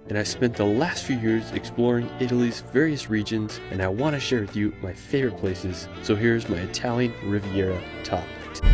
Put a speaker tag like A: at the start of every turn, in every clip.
A: and I spent the last few years exploring Italy's various regions, and I want to share with you my favorite places. So here's my Italian Riviera top.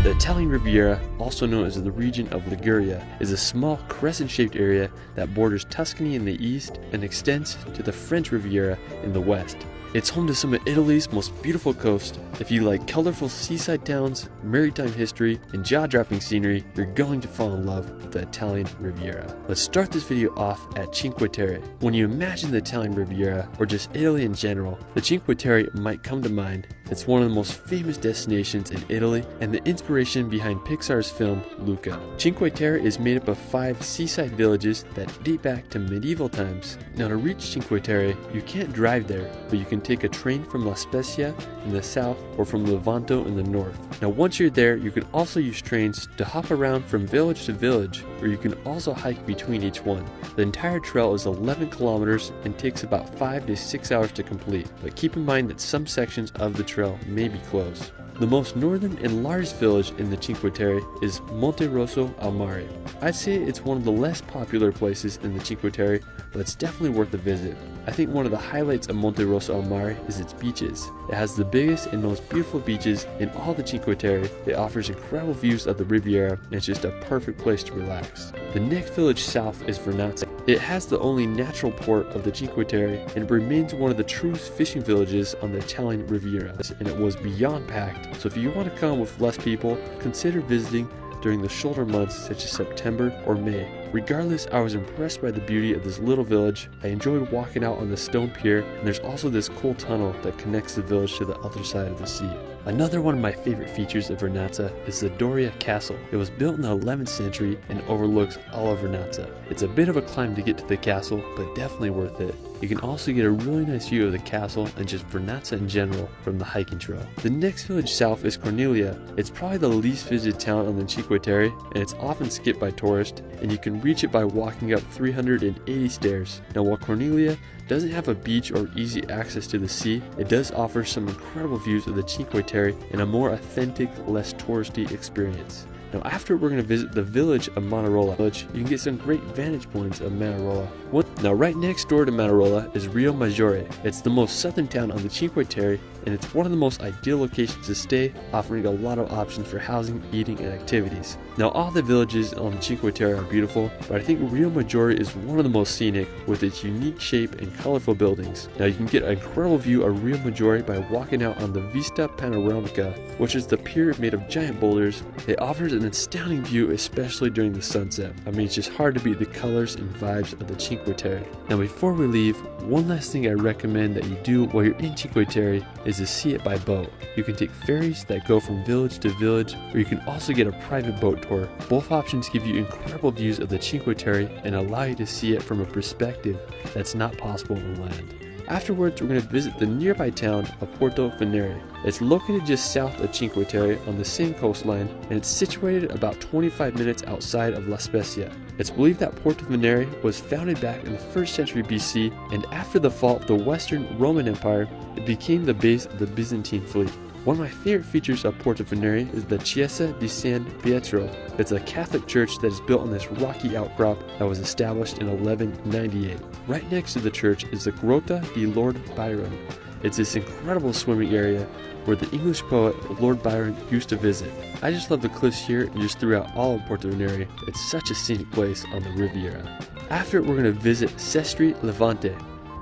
A: The Italian Riviera, also known as the region of Liguria, is a small crescent-shaped area that borders Tuscany in the east and extends to the French Riviera in the west. It's home to some of Italy's most beautiful coast. If you like colorful seaside towns, maritime history, and jaw-dropping scenery, you're going to fall in love with the Italian Riviera. Let's start this video off at Cinque Terre. When you imagine the Italian Riviera, or just Italy in general, the Cinque Terre might come to mind. It's one of the most famous destinations in Italy and the inspiration behind Pixar's film Luca. Cinque Terre is made up of 5 seaside villages that date back to medieval times. Now to reach Cinque Terre, you can't drive there, but you can take a train from La Spezia in the south or from Levanto in the north. Now once you're there, you can also use trains to hop around from village to village, or you can also hike between each one. The entire trail is 11 kilometers and takes about 5 to 6 hours to complete, but keep in mind that some sections of the trail may be closed. The most northern and largest village in the Cinque Terre is Monte Rosso al Mare. I'd say it's one of the less popular places in the Cinque Terre, but it's definitely worth a visit. I think one of the highlights of Monte Rosso al Mare is its beaches. It has the biggest and most beautiful beaches in all the Cinque Terre. It offers incredible views of the Riviera, and it's just a perfect place to relax. The next village south is Vernazza. It has the only natural port of the Cinque Terre, and it remains one of the truest fishing villages on the Italian Riviera, and it was beyond packed. So if you want to come with less people, consider visiting during the shoulder months such as September or May. Regardless, I was impressed by the beauty of this little village. I enjoyed walking out on the stone pier, and there's also this cool tunnel that connects the village to the other side of the sea. Another one of my favorite features of Vernazza is the Doria Castle. It was built in the 11th century and overlooks all of Vernazza. It's a bit of a climb to get to the castle, but definitely worth it. You can also get a really nice view of the castle and just Vernazza in general from the hiking trail. The next village south is Cornelia. It's probably the least visited town on the Cinque Terre, and it's often skipped by tourists, and you can reach it by walking up 380 stairs. Now while Cornelia doesn't have a beach or easy access to the sea, it does offer some incredible views of the Cinque Terre and a more authentic, less touristy experience. Now after we're going to visit the village of Manarola. You can get some great vantage points of Manarola. Now right next door to Manarola is Rio Maggiore. It's the most southern town on the Cinque Terre, and it's one of the most ideal locations to stay, offering a lot of options for housing, eating, and activities. Now all the villages on the Cinque Terre are beautiful, but I think Rio Maggiore is one of the most scenic with its unique shape and colorful buildings. Now you can get an incredible view of Rio Maggiore by walking out on the Vista Panoramica, which is the pier made of giant boulders. It offers an astounding view, especially during the sunset. I mean, it's just hard to beat the colors and vibes of the Cinque Terre. Now before we leave, one last thing I recommend that you do while you're in Cinque Terre is to see it by boat. You can take ferries that go from village to village, or you can also get a private boat tour. Both options give you incredible views of the Cinque Terre and allow you to see it from a perspective that's not possible on land. Afterwards, we're going to visit the nearby town of Porto Venere. It's located just south of Cinque Terre on the same coastline, and it's situated about 25 minutes outside of La Spezia. It's believed that Porto Venere was founded back in the 1st century BC, and after the fall of the Western Roman Empire, it became the base of the Byzantine fleet. One of my favorite features of Porto Venere is the Chiesa di San Pietro. It's a Catholic church that is built on this rocky outcrop that was established in 1198. Right next to the church is the Grotta di Lord Byron. It's this incredible swimming area where the English poet Lord Byron used to visit. I just love the cliffs here and just throughout all of Porto Venere. It's such a scenic place on the Riviera. After we're going to visit Sestri Levante.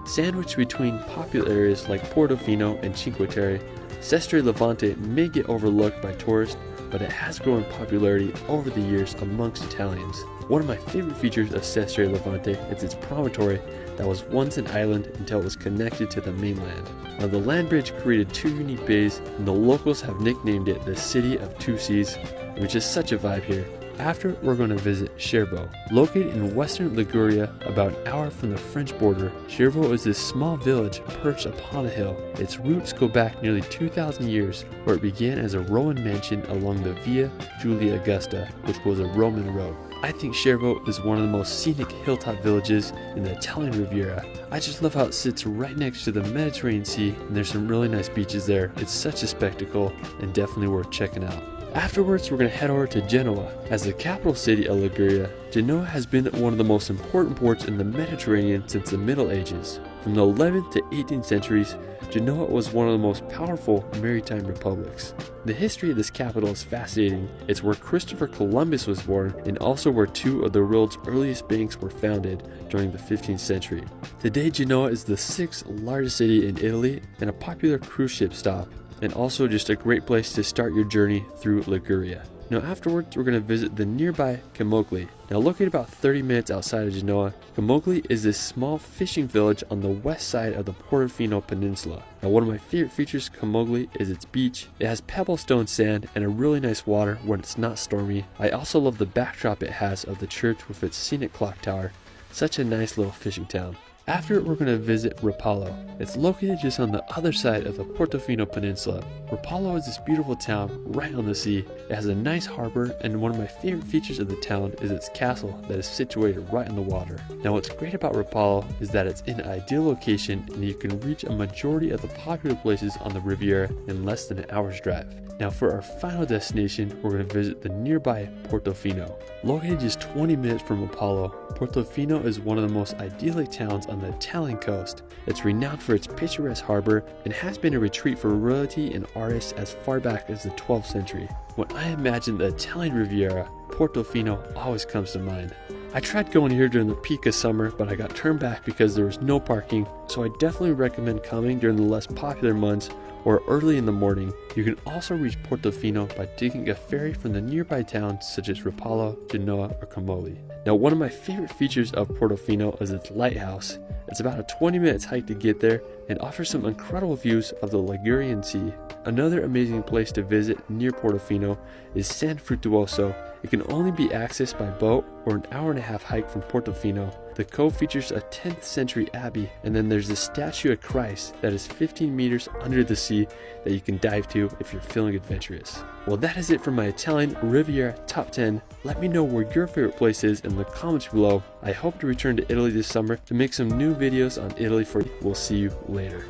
A: Sandwiched between popular areas like Portofino and Cinque Terre, Sestri Levante may get overlooked by tourists, but it has grown in popularity over the years amongst Italians. One of my favorite features of Sestri Levante is its promontory that was once an island until it was connected to the mainland. Now the land bridge created 2 unique bays, and the locals have nicknamed it the City of Two Seas, which is such a vibe here. After, we're going to visit Chervo. Located in western Liguria, about an hour from the French border, Chervo is this small village perched upon a hill. Its roots go back nearly 2,000 years, where it began as a Roman mansion along the Via Julia Augusta, which was a Roman road. I think Chervo is one of the most scenic hilltop villages in the Italian Riviera. I just love how it sits right next to the Mediterranean Sea, and there's some really nice beaches there. It's such a spectacle and definitely worth checking out. Afterwards, we're going to head over to Genoa. As the capital city of Liguria, Genoa has been one of the most important ports in the Mediterranean since the Middle Ages. From the 11th to 18th centuries, Genoa was one of the most powerful maritime republics. The history of this capital is fascinating. It's where Christopher Columbus was born and also where two of the world's earliest banks were founded during the 15th century. Today, Genoa is the 6th largest city in Italy and a popular cruise ship stop, and also just a great place to start your journey through Liguria. Now afterwards, we're going to visit the nearby Camogli. Now located about 30 minutes outside of Genoa, Camogli is this small fishing village on the west side of the Portofino Peninsula. Now one of my favorite features of Camogli is its beach. It has pebblestone sand and a really nice water when it's not stormy. I also love the backdrop it has of the church with its scenic clock tower. Such a nice little fishing town. After it, we're going to visit Rapallo. It's located just on the other side of the Portofino Peninsula. Rapallo is this beautiful town right on the sea. It has a nice harbor, and one of my favorite features of the town is its castle that is situated right on the water. Now what's great about Rapallo is that it's in an ideal location and you can reach a majority of the popular places on the Riviera in less than an hour's drive. Now for our final destination, we're going to visit the nearby Portofino. Located just 20 minutes from Rapallo, Portofino is one of the most idyllic towns on the Italian coast. It's renowned for its picturesque harbor and has been a retreat for royalty and artists as far back as the 12th century. When I imagine the Italian Riviera, Portofino always comes to mind. I tried going here during the peak of summer, but I got turned back because there was no parking, so I definitely recommend coming during the less popular months or early in the morning. You can also reach Portofino by taking a ferry from the nearby towns such as Rapallo, Genoa, or Camogli. Now one of my favorite features of Portofino is its lighthouse. It's about a 20 minutes hike to get there and offers some incredible views of the Ligurian Sea. Another amazing place to visit near Portofino is San Frutuoso. It can only be accessed by boat or an hour-and-a-half hike from Portofino. The cove features a 10th century abbey, and then there's the statue of Christ that is 15 meters under the sea that you can dive to if you're feeling adventurous. Well, that is it for my Italian Riviera Top 10. Let me know where your favorite place is in the comments below. I hope to return to Italy this summer to make some new videos on Italy for you. We'll see you later.